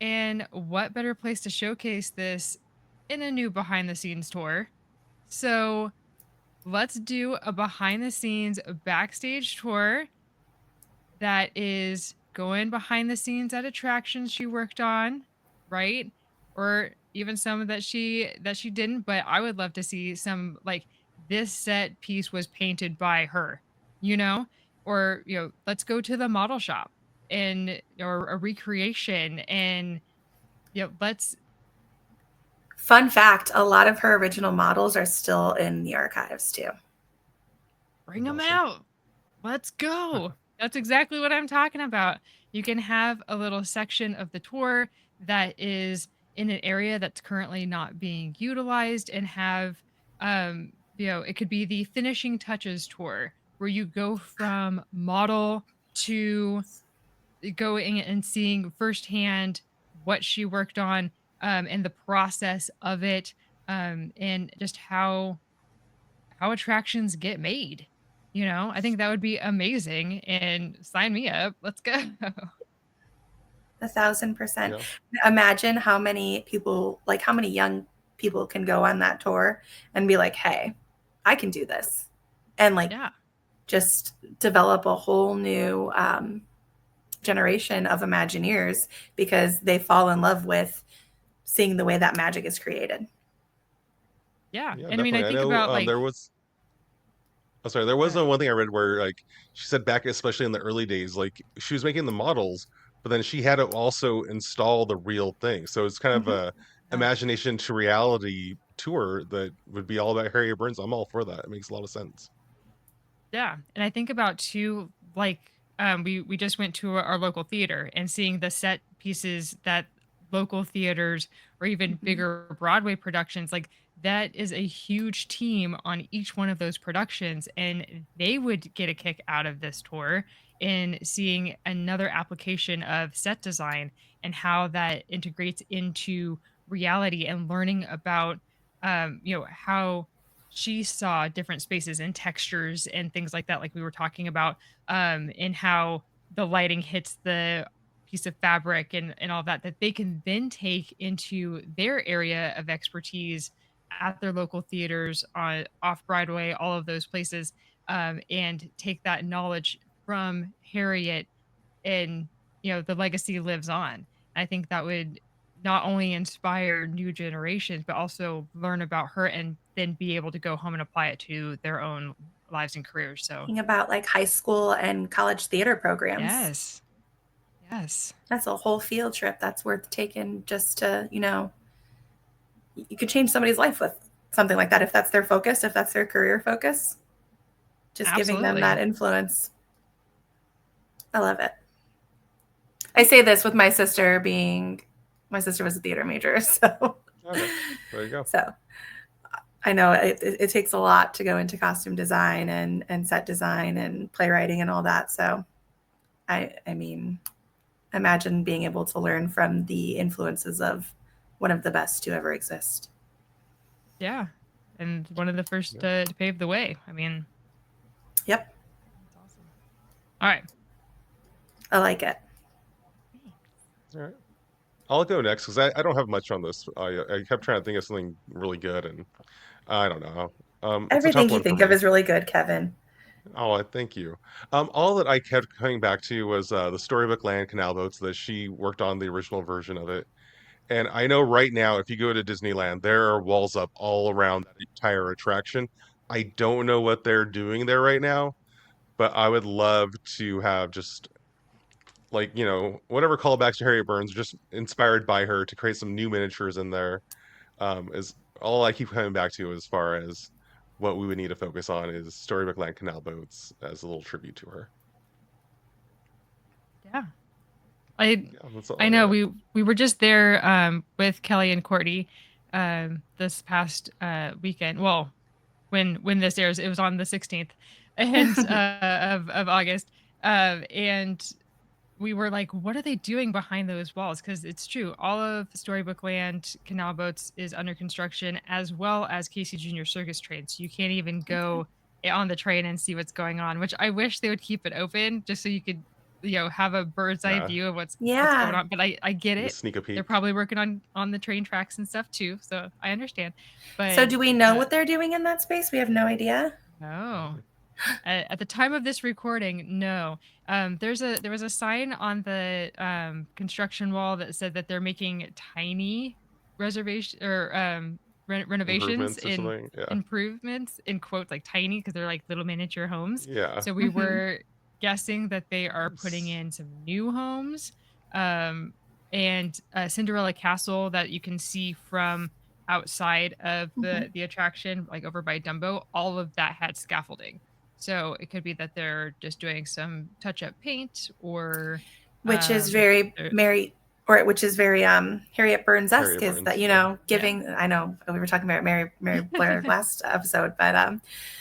S1: And what better place to showcase this in a new behind the scenes tour? So let's do a behind the scenes backstage tour that is going behind the scenes at attractions she worked on, right? Or even some that she didn't, but I would love to see some like this set piece was painted by her, you know? Or, let's go to the model shop and or a recreation and let's
S3: Fun fact, a lot of her original models are still in the archives too.
S1: bring them out. Let's go. That's exactly what I'm talking about. You can have a little section of the tour that is in an area that's currently not being utilized and have it could be the finishing touches tour where you go from model to going and seeing firsthand what she worked on and the process of it and just how attractions get made. I think that would be amazing and sign me up. Let's go.
S3: 1,000%.
S2: Yeah.
S3: Imagine how many people, like how many young people can go on that tour and be like, hey, I can do this. And like, just develop a whole new generation of Imagineers because they fall in love with seeing the way that magic is created.
S1: Yeah.
S2: Yeah,
S1: And I mean, I
S2: definitely. I
S1: think
S2: know
S1: about like,
S2: there was. Oh, sorry. There was one thing I read where like she said back, especially in the early days, like she was making the models, but then she had to also install the real thing. So it's kind of a imagination to reality tour that would be all about Harriet Burns. I'm all for that. It makes a lot of sense.
S1: yeah. And I think about too, like, we just went to our local theater and seeing the set pieces that local theaters or even bigger Broadway productions, like that is a huge team on each one of those productions. And they would get a kick out of this tour in seeing another application of set design and how that integrates into reality and learning about, how she saw different spaces and textures and things like that, like we were talking about, and how the lighting hits the piece of fabric and all that they can then take into their area of expertise at their local theaters on off Broadway, all of those places, and take that knowledge from Harriet and the legacy lives on. I think that would not only inspire new generations, but also learn about her and then be able to go home and apply it to their own lives and careers. So
S3: Thinking about like high school and college theater programs.
S1: Yes.
S3: That's a whole field trip that's worth taking just to, you could change somebody's life with something like that if that's their focus, if that's their career focus. Just giving them that influence. I love it. I say this with my sister was a theater major, so
S2: okay. There you go.
S3: So I know it takes a lot to go into costume design and set design and playwriting and all that. So I mean, imagine being able to learn from the influences of one of the best to ever exist.
S1: Yeah. And one of the first to pave the way. I mean,
S3: yep.
S1: That's awesome. All right.
S3: I like it.
S2: All right. I'll go next because I don't have much on this. I kept trying to think of something really good, and I don't know.
S3: Everything you think of is really good, Kevin.
S2: Oh, thank you. All that I kept coming back to was the Storybook Land canal boats that she worked on the original version of it. And I know right now, if you go to Disneyland, there are walls up all around that entire attraction. I don't know what they're doing there right now, but I would love to have just like, whatever callbacks to Harriet Burns, just inspired by her to create some new miniatures in there. Is all I keep coming back to as far as what we would need to focus on is Storybook Land canal boats as a little tribute to her.
S1: Yeah. I know we were just there with Kelly and Courtney this past weekend. Well, when this airs, it was on the 16th and of August. And we were like, what are they doing behind those walls? Because it's true, all of Storybook Land canal boats is under construction, as well as Casey Junior Circus train. So you can't even go on the train and see what's going on, which I wish they would keep it open just so you could have a bird's eye view of what's going on. But I get it.
S2: Sneak a peek.
S1: They're probably working on the train tracks and stuff too, so I understand. But
S3: so do we know what they're doing in that space? We have no idea.
S1: No. At the time of this recording, no. There was a sign on the construction wall that said that they're making tiny reservation or renovations
S2: Improvements or
S1: in
S2: something. Yeah.
S1: improvements in quotes like tiny because they're like little miniature homes.
S2: Yeah.
S1: So we were guessing that they are putting in some new homes, and a Cinderella Castle that you can see from outside of the attraction, like over by Dumbo. All of that had scaffolding. So it could be that they're just doing some touch up paint or
S3: which is very which is very Harriet Burns-esque,
S2: Harriet
S3: is that,
S2: Burns,
S3: you know, giving, I know we were talking about Mary Blair last episode, but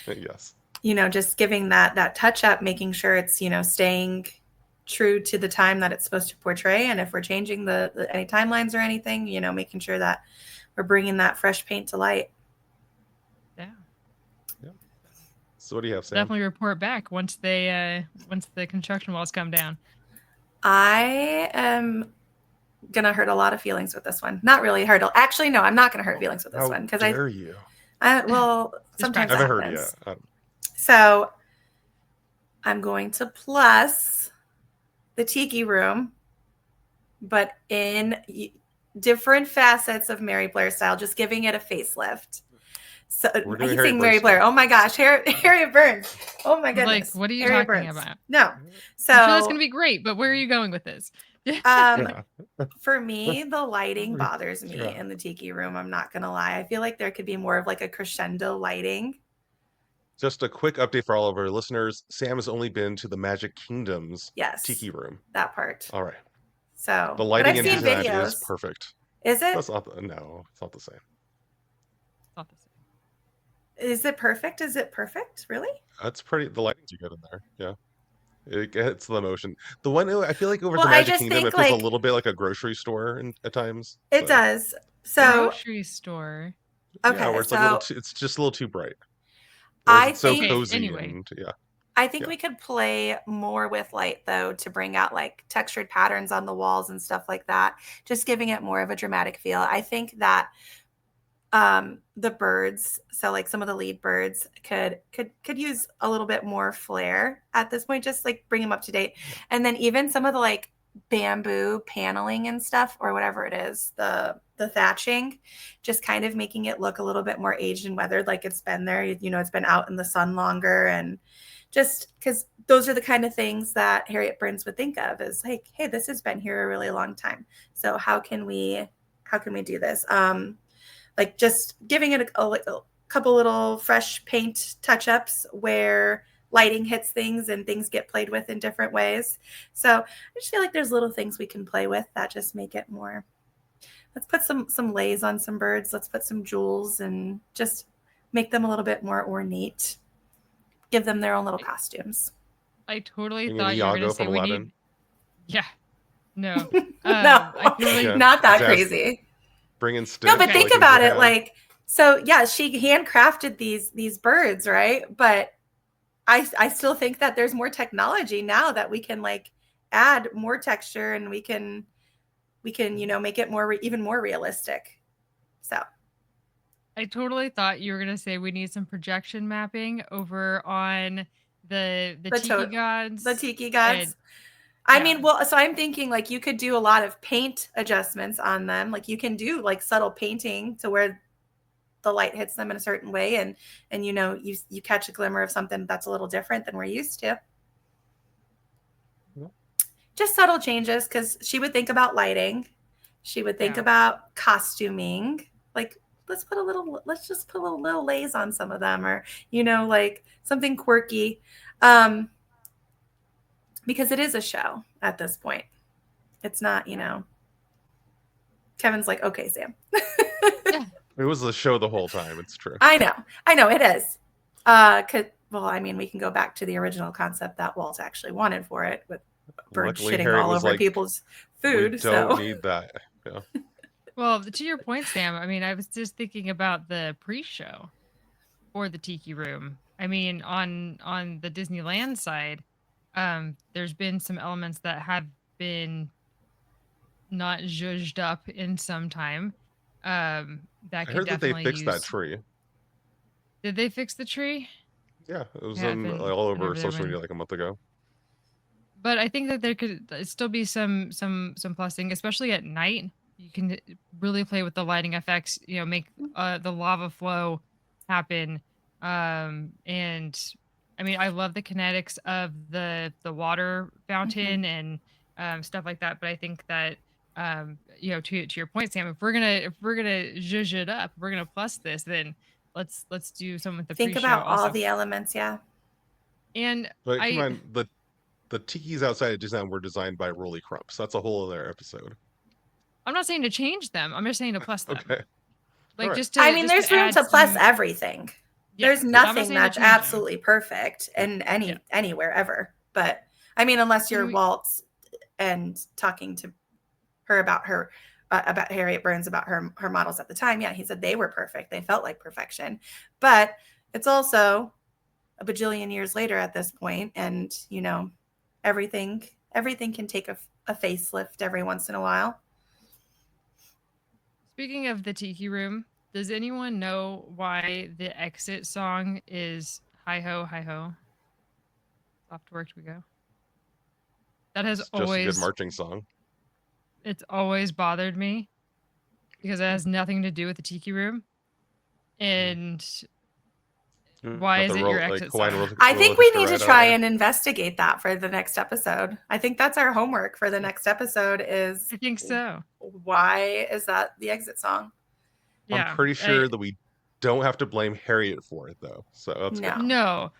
S2: yes,
S3: you know, just giving that touch up, making sure it's, you know, staying true to the time that it's supposed to portray. And if we're changing the any timelines or anything, you know, making sure that we're bringing that fresh paint to light.
S1: Yeah.
S2: So what do you have, Sam?
S1: Definitely report back once the construction walls come down.
S3: I am gonna hurt a lot of feelings with this one. Not really hurt. Actually, no, I'm not gonna hurt feelings with this one because
S2: dare you?
S3: Well, sometimes
S2: I
S3: that
S2: haven't heard
S3: happens.
S2: yet.
S3: So I'm going to plus the Tiki Room, but in different facets of Mary Blair style, just giving it a facelift. So I keep saying Mary Blair. Oh my gosh, Harriet Burns. Oh my goodness.
S1: Like, what are you
S3: Harriet
S1: talking
S3: Burns.
S1: about?
S3: No. So
S1: I'm sure that's gonna be great, but where are you going with this?
S3: For me, the lighting bothers me in the Tiki Room. I'm not gonna lie. I feel like there could be more of like a crescendo lighting.
S2: Just a quick update for all of our listeners. Sam has only been to the Magic Kingdom's Tiki Room.
S3: That part.
S2: All right.
S3: So
S2: the lighting in
S3: Disneyland
S2: is perfect.
S3: Is it?
S2: That's not no, it's not the same.
S1: Not the same.
S3: Is it perfect? Is it perfect? Really?
S2: That's pretty. The lighting's good in there. Yeah. It gets the emotion. The one I feel like over
S3: Well,
S2: the
S3: I
S2: Magic
S3: just
S2: Kingdom,
S3: think,
S2: it feels
S3: like-
S2: a little bit like a grocery store at times.
S3: It does. So
S1: grocery store.
S3: Okay,
S2: yeah, where it's a little too, it's just a little too bright.
S3: I
S2: It's so
S3: think-
S2: cozy
S1: anyway.
S2: and yeah.
S3: I think we could play more with light though to bring out like textured patterns on the walls and stuff like that. Just giving it more of a dramatic feel. I think that the birds, so like some of the lead birds could use a little bit more flair at this point, just like bring them up to date. And then even some of the like bamboo paneling and stuff, or whatever it is, the thatching, just kind of making it look a little bit more aged and weathered, like it's been there, you know, it's been out in the sun longer. And just because those are the kind of things that Harriet Burns would think of as like, hey, this has been here a really long time. So how can we do this? Like just giving it a couple little fresh paint touch-ups where lighting hits things and things get played with in different ways. So I just feel like there's little things we can play with that just make it more. Let's put some lays on some birds. Let's put some jewels and just make them a little bit more ornate. Give them their own little costumes.
S1: I totally
S2: You mean
S1: thought you were
S2: Iago
S1: going to say
S2: from
S1: we
S2: Aladdin?
S1: need. Yeah. No.
S3: No,
S1: I feel like
S3: not that
S2: Jazz-
S3: crazy.
S2: Bringing sticks.
S3: No, but think
S2: like in
S3: about it.
S2: Japan.
S3: Like, so yeah, she handcrafted these birds, right? But I still think that there's more technology now that we can like add more texture and we can you know make it more even more realistic. So
S1: I totally thought you were going to say we need some projection mapping over on the Tiki Gods.
S3: the Tiki Gods.
S1: And-
S3: I
S1: yeah.
S3: mean, well, so I'm thinking like you could do a lot of paint adjustments on them. Like you can do like subtle painting to where the light hits them in a certain way, and you know you catch a glimmer of something that's a little different than we're used to.
S2: Yeah.
S3: Just subtle changes, because she would think about lighting, she would think about costuming. Like let's just put a little lays on some of them, or you know, like something quirky. Because it is a show at this point. It's not, you know. Kevin's like, okay, Sam.
S2: It was the show the whole time. It's true.
S3: I know it is. Well, I mean, we can go back to the original concept that Walt actually wanted for it, with birds
S2: Luckily,
S3: shitting
S2: Harriet
S3: all
S2: was
S3: over
S2: like,
S3: people's food.
S2: We don't
S3: So
S2: need that. Yeah.
S1: Well, to your point, Sam, I mean, I was just thinking about the pre-show for the Tiki Room. I mean, on the Disneyland side, there's been some elements that have been not zhuzhed up in some time. That
S2: I
S1: could
S2: heard that they
S1: definitely
S2: fixed that
S1: use-
S2: tree.
S1: Did they fix the tree?
S2: Yeah, it was
S1: Yeah, I've been
S2: all over
S1: over there
S2: social media
S1: when-
S2: like a month ago.
S1: But I think that there could still be some plus thing, especially at night. you can really play with the lighting effects, make the lava flow happen. And I mean, I love the kinetics of the water fountain and stuff like that. But I think that to your point, Sam, if we're gonna zhuzh it up, we're gonna plus this, then let's do some with the
S3: Think
S1: pre-show
S3: about
S1: also.
S3: all the elements, yeah.
S1: And
S2: But come on, the tikis outside of Disneyland were designed by Rolly Crumps. That's a whole other episode.
S1: I'm not saying to change them. I'm just saying to plus them.
S2: Okay.
S1: Like
S2: right.
S1: just to.
S3: I mean,
S1: just
S3: there's
S1: to
S3: room
S1: add
S3: to plus
S1: some,
S3: everything.
S1: Yeah,
S3: There's
S1: I'm not
S3: nothing
S1: saying to
S3: that's
S1: change them.
S3: absolutely perfect in anywhere ever. But I mean, unless you're Walt and talking to her about Harriet Burns, about her models at the time. Yeah, he said they were perfect. They felt like perfection. But it's also a bajillion years later at this point, and everything can take a facelift every once in a while.
S1: Speaking of the Tiki Room, does anyone know why the exit song is "Hi Ho, Hi Ho"? Off to work we go. That has
S2: It's
S1: always
S2: just a good marching song.
S1: It's always bothered me because it has nothing to do with the Tiki Room. And why is it your exit song?
S3: I think we need to try and investigate that for the next episode. I think that's our homework for the next episode is
S1: I think so.
S3: Why is that the exit song?
S1: Yeah,
S2: I'm pretty sure that we don't have to blame Harriet for it though. So that's good.
S1: No,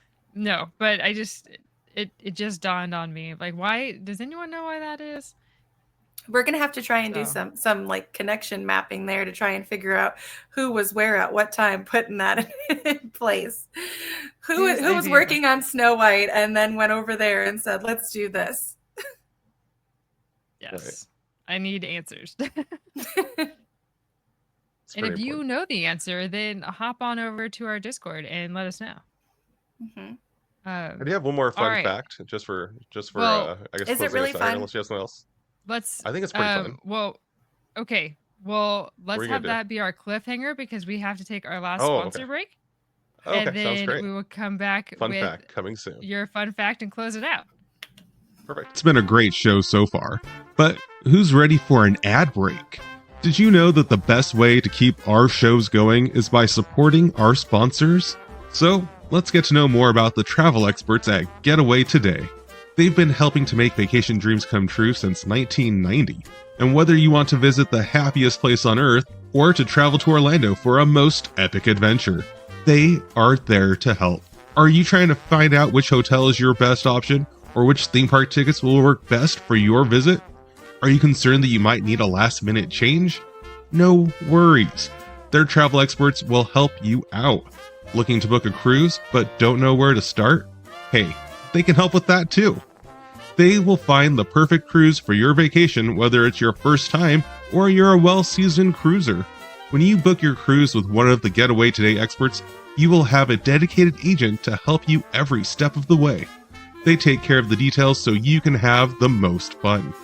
S1: but I just it just dawned on me. Like, why does anyone know why that is?
S3: We're gonna have to try and do some like connection mapping there to try and figure out who was where at what time, putting that in place. Who was working on Snow White and then went over there and said, "Let's do this."
S1: Yes, right. I need answers. And if you know the answer, then hop on over to our Discord and let us know.
S3: Mm-hmm.
S2: I do have one more fun fact, just for
S1: well,
S2: I guess.
S3: Is it really fun?
S2: Unless you have something else.
S1: I
S2: think it's pretty fun.
S1: Well, okay. Well, let's have that be our cliffhanger because we have to take our last sponsor break.
S2: Okay,
S1: and then
S2: sounds great.
S1: We will come back
S2: with
S1: fact
S2: coming soon.
S1: Your fun fact and close it out.
S2: Perfect.
S4: It's been a great show so far, but who's ready for an ad break? Did you know that the best way to keep our shows going is by supporting our sponsors? So let's get to know more about the travel experts at Getaway Today. They've been helping to make vacation dreams come true since 1990. And whether you want to visit the happiest place on earth or to travel to Orlando for a most epic adventure, they are there to help. Are you trying to find out which hotel is your best option or which theme park tickets will work best for your visit? Are you concerned that you might need a last-minute change? No worries. Their travel experts will help you out. Looking to book a cruise but don't know where to start? Hey, they can help with that too. They will find the perfect cruise for your vacation, whether it's your first time or you're a well-seasoned cruiser. When you book your cruise with one of the Getaway Today experts, you will have a dedicated agent to help you every step of the way. They take care of the details so you can have the most fun.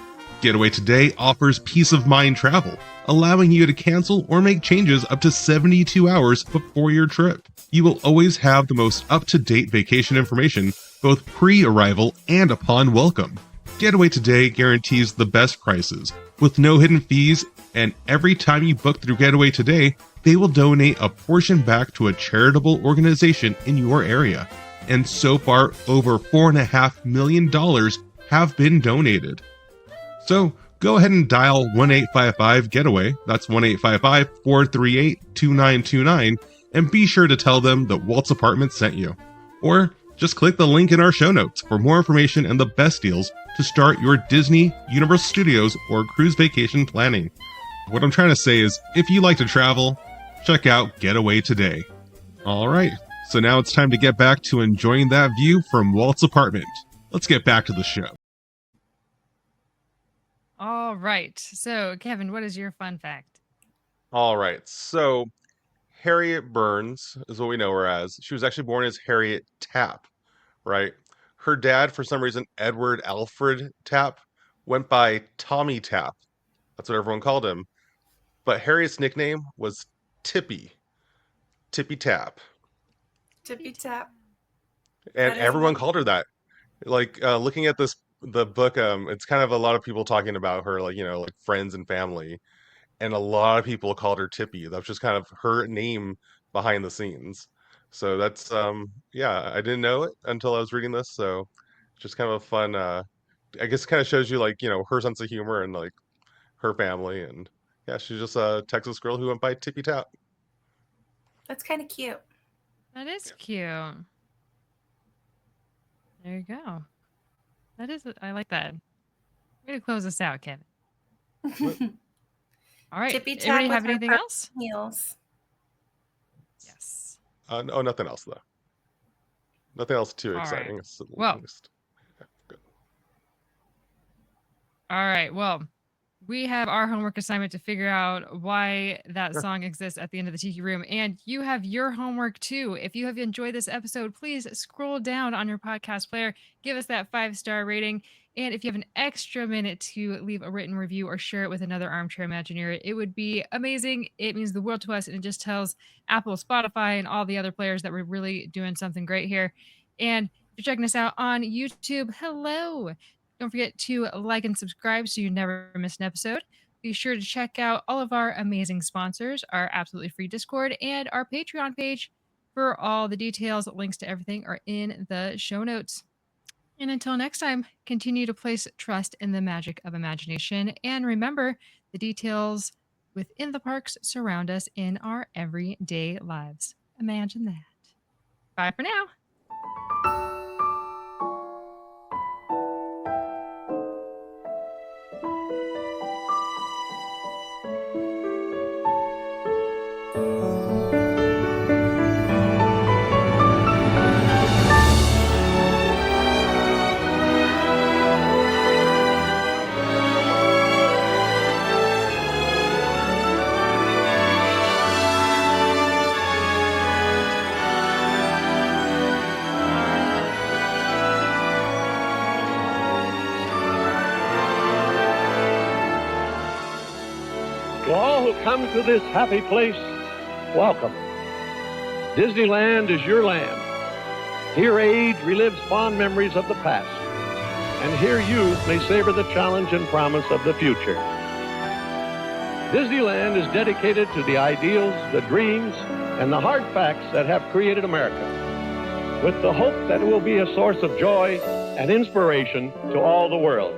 S4: Getaway Today offers peace of mind travel, allowing you to cancel or make changes up to 72 hours before your trip. You will always have the most up-to-date vacation information, both pre-arrival and upon welcome. Getaway Today guarantees the best prices, with no hidden fees, and every time you book through Getaway Today, they will donate a portion back to a charitable organization in your area. And so far, over $4.5 million have been donated. So go ahead and dial 1-855-GETAWAY, that's 1-855-438-2929, and be sure to tell them that Walt's Apartment sent you. Or just click the link in our show notes for more information and the best deals to start your Disney, Universal Studios, or cruise vacation planning. What I'm trying to say is, if you like to travel, check out Getaway Today. Alright, so now it's time to get back to enjoying that view from Walt's apartment. Let's get back to the show.
S1: All right. So, Kevin, what is your fun fact?
S2: All right. So, Harriet Burns is what we know her as. She was actually born as Harriet Tapp, right? Her dad, for some reason, Edward Alfred Tapp, went by Tommy Tapp. That's what everyone called him. But Harriet's nickname was Tippy. Tippy Tapp.
S3: Tippy Tapp.
S2: And everyone called her that. Like, looking at the book, it's kind of a lot of people talking about her, like, like friends and family. and a lot of people called her Tippy. That was just kind of her name behind the scenes. So that's yeah, I didn't know it until I was reading this. So it's just kind of a fun I guess kind of shows you like, her sense of humor and like her family. And yeah, she's just a Texas girl who went by Tippy Tap.
S3: That's kind of cute.
S1: That is cute. There you go. I like that. Way to close us out, Kevin. All right.
S3: Tippy Tap
S1: Anybody
S3: with
S1: have
S3: her
S1: anything else?
S3: Heels.
S1: Yes.
S2: No, nothing else though. Nothing else too
S1: All
S2: exciting.
S1: right.
S2: It's at
S1: Well.
S2: least. Yeah, good.
S1: All right. Well, we have our homework assignment to figure out why that song exists at the end of the Tiki Room. And you have your homework too. If you have enjoyed this episode, please scroll down on your podcast player, give us that 5-star rating. And if you have an extra minute to leave a written review or share it with another armchair Imagineer, it would be amazing. It means the world to us. And it just tells Apple, Spotify, and all the other players that we're really doing something great here. And if you're checking us out on YouTube, hello. Don't forget to like and subscribe so you never miss an episode. Be sure to check out all of our amazing sponsors, our absolutely free Discord, and our Patreon page for all the details. Links to everything are in the show notes. And until next time, continue to place trust in the magic of imagination. And remember, the details within the parks surround us in our everyday lives. Imagine that. Bye for now.
S16: To all who come to this happy place, welcome. Disneyland is your land. Here age relives fond memories of the past. And here youth may savor the challenge and promise of the future. Disneyland is dedicated to the ideals, the dreams, and the hard facts that have created America, with the hope that it will be a source of joy and inspiration to all the world.